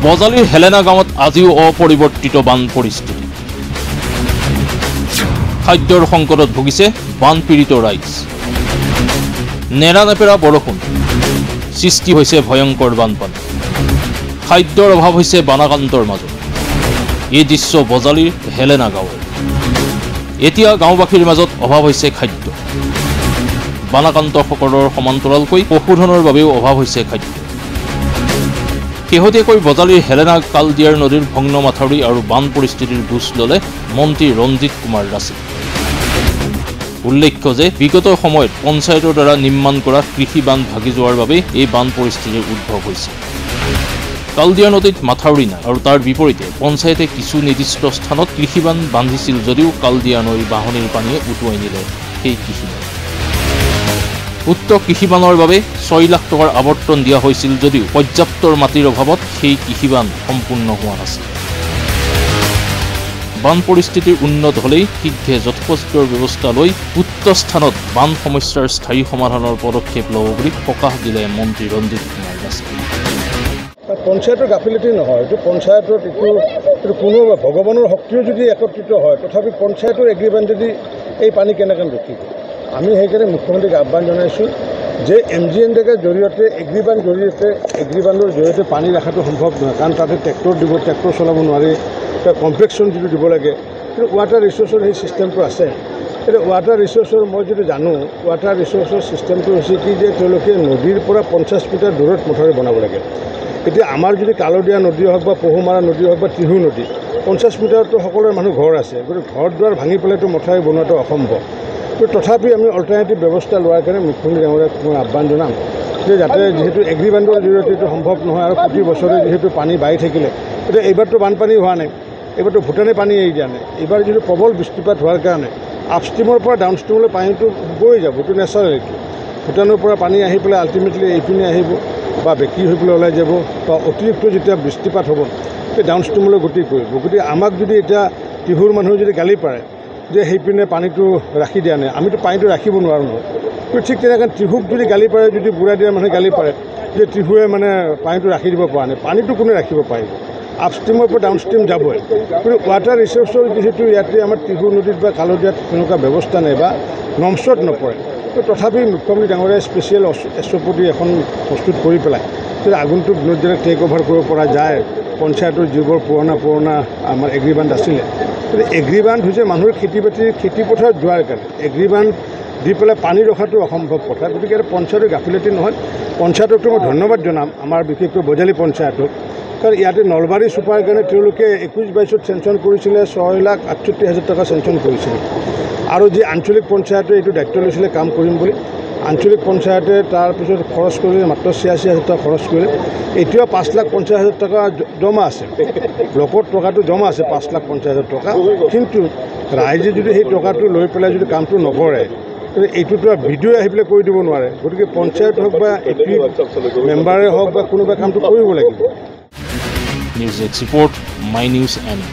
বজালিৰ Helena গাঁৱত আজিও অপৰিৱৰ্তিত বান পৰিস্থিতি। খাদ্যৰ সংকটত ভুগিছে বানপীড়িত ৰাইজ। নেৰানেপেৰা বৰষুণ, সৃষ্টি হৈছে ভয়ংকৰ বানপানী। খাদ্যৰ অভাৱ হৈছে বানাকান্তৰ মাজত। এই দৃশ্য বজালিৰ হেলেনা গাঁৱৰ। এতিয়া গাঁওবাসীৰ মাজত অভাৱ হৈছে খাদ্য। বানাকান্তসকলৰ সমান্তৰালকৈ পশুধনৰ বাবেও অভাৱ হৈছে খাদ্য। শেহতীয়াকৈ বজালিৰ হেলেনা কালদিয়াৰ নদীৰ ভগ্ন মাথাউৰি আৰু বান পৰিস্থিতিৰ বুজ ল'লে মন্ত্ৰী ৰঞ্জিত কুমাৰ দাসে। উল্লেখ্য যে বিগত সময়ত পঞ্চায়তৰ দ্বাৰা নিৰ্মাণ কৰা কৃষি বান্ধ ভাগি যোৱাৰ বাবে এই বান পৰিস্থিতিৰ উদ্ভৱ হৈছে। কালদিয়া নদীত মাথাউৰি নাই আৰু তাৰ বিপৰীতে পঞ্চায়তে কিছু নিৰ্দিষ্ট স্থানত কৃষিবান বান্ধিছিল যদিও কালদিয়া নৈৰ বাহনীৰ পানীয়ে উটুৱাই নিলে সেই কৃষিবান। উক্ত কৃষিবানৰ বাবে 6 লাখ টকাৰ আবণ্টন দিয়া হৈছিল যদিও পৰ্যাপ্তৰ মাটিৰ অভাৱত সেই কৃষিবান সম্পূৰ্ণ হোৱা নাছিল। বান পৰিস্থিতিৰ উন্নত হ'লেই শীঘ্ৰে যথোপযুক্ত ব্যৱস্থা লৈ উক্ত স্থানত বান সমস্যাৰ স্থায়ী সমাধানৰ পদক্ষেপ ল'ব বুলি প্ৰকাশ দিলে মন্ত্ৰী ৰঞ্জিত কুমাৰ দাসে। পঞ্চায়তৰ গাফিলতি নহয়, এইটো পঞ্চায়তৰ এইটো কোনো ভগৱানৰ শক্তিও যদি একত্ৰিত হয় তথাপি পঞ্চায়তৰ এগ্ৰিমেণ্ট যদি এই পানী কেনেকৈ ৰখিব। আমি সেইকাৰণে মুখ্যমন্ত্ৰীক আহ্বান জনাইছোঁ যে MGNDৰ জৰিয়তে এগ্ৰিবাণ্ডৰ জৰিয়তে পানী ৰখাটো সম্ভৱ নহয়, কাৰণ তাতে ট্ৰেক্টৰ দিব, ট্ৰেক্টৰ চলাব নোৱাৰি, তাৰ কমপ্লেক্সন যিটো দিব লাগে। কিন্তু ৱাটাৰ ৰিচোৰ্চৰ সেই ছিষ্টেমটো আছে। এতিয়া ৱাটাৰ ৰিচোৰ্চৰ মই যদি জানো, ৱাটাৰ ৰিচোৰ্চৰ ছিষ্টেমটো হৈছে কি যে তেওঁলোকে নদীৰ পৰা 50 মিটাৰ দূৰত মথাউৰি বনাব লাগে। এতিয়া আমাৰ যদি কালদিয়া নদী হওক বা পহুমাৰা নদী হওক বা ত্ৰিহু নদী 50 মিটাৰতো সকলোৰে মানুহ ঘৰ আছে, গতিকে ঘৰ দুৱাৰ ভাঙি পেলাইতো মথাউৰি বনোৱাটো অসম্ভৱ। তো তথাপি আমি অল্টাৰনেটিভ ব্যৱস্থা লোৱাৰ কাৰণে মুখ্যমন্ত্ৰী ডাঙৰীয়াক মই আহ্বান জনাম যে যাতে যিহেতু এগ্ৰিবাণ্ডৰ জৰিয়তে এইটো সম্ভৱ নহয় আৰু প্ৰতি বছৰে যিহেতু পানী বাঢ়ি থাকিলে, এতিয়া এইবাৰতো বানপানী হোৱা নাই, এইবাৰতো ভূটানে পানী এৰি দিয়া নাই, এইবাৰ যিটো প্ৰবল বৃষ্টিপাত হোৱাৰ কাৰণে আপষ্ট্ৰীমৰ পৰা ডাউনষ্ট্ৰীমলৈ পানীটো বৈ যাব, এইটো নেচাৰেলিটি। ভূটানৰ পৰা পানী আহি পেলাই আল্টিমেটলি এইপিনে আহিব বা বেকি হৈ পেলাই ওলাই যাব বা অতিৰিক্ত যেতিয়া বৃষ্টিপাত হ'ব সেই ডাউনষ্ট্ৰীমলৈ গতি কৰিব। গতিকে আমাক যদি এতিয়া ত্ৰিহুৰ মানুহে যদি গালি পাৰে যে সেইপিনে পানীটো ৰাখি দিয়া নাই, আমিতো পানীটো ৰাখিব নোৱাৰোঁ নহয়। কিন্তু ঠিক তেনেকৈ ত্ৰিহুক যদি গালি পাৰে, যদি বুঢ়া দিয়া মানুহে গালি পাৰে যে ত্ৰিহুৱে মানে পানীটো ৰাখি দিব পৰা নাই, পানীটো কোনে ৰাখিব পাৰিব? আপষ্ট্ৰীমৰ পৰা ডাউনষ্ট্ৰীম যাবই। কিন্তু ৱাটাৰ ৰিচোৰ্চৰ যিহেতু ইয়াতে আমাৰ ত্ৰিহু নদীত বা কালদিয়াত তেনেকুৱা ব্যৱস্থা নাই বা নমছত নপৰে, তথাপি মুখ্যমন্ত্ৰী ডাঙৰীয়াই স্পেচিয়েল SOP এখন প্ৰস্তুত কৰি পেলাই যদি আগন্তুক দিনত যেনে টেক অভাৰ কৰিব পৰা যায় পঞ্চায়তৰ যিবোৰ পুৰণা আমাৰ এগ্ৰিবাণ্ড আছিলে। কিন্তু এগ্ৰিবাণ্ড হৈছে মানুহৰ খেতিপথাৰত যোৱাৰ কাৰণে, এগ্ৰিবাণ্ড দি পেলাই পানী ৰখাটো অসম্ভৱ কথা। গতিকে এটা পঞ্চায়তৰ গাফিলতি নহয়। পঞ্চায়তকতো মই ধন্যবাদ জনাম, আমাৰ বিশেষকৈ বজালি পঞ্চায়তক, কাৰণ ইয়াতে নলবাৰী চুপাৰ কাৰণে তেওঁলোকে 21-22ত চেংচন কৰিছিলে 6,68,000 টকা চেংচন কৰিছিলে। আৰু যি আঞ্চলিক পঞ্চায়তে এইটো দায়িত্ব লৈছিলে কাম কৰিম বুলি, আঞ্চলিক পঞ্চায়তে তাৰপিছত খৰচ কৰিলে মাত্ৰ 86,000 টকা খৰচ কৰিলে। এতিয়াও 5,50,000 টকা জমা আছে, ব্লকত টকাটো জমা আছে 5,50,000 টকা। কিন্তু ৰাইজে যদি সেই টকাটো লৈ পেলাই যদি কামটো নকৰে, এইটোতো ভিডিঅ' আহি পেলাই কৰি দিব নোৱাৰে। গতিকে পঞ্চায়ত হওক বা AP মেম্বাৰে হওক বা কোনোবা কামটো কৰিব লাগিব। News x report, my news and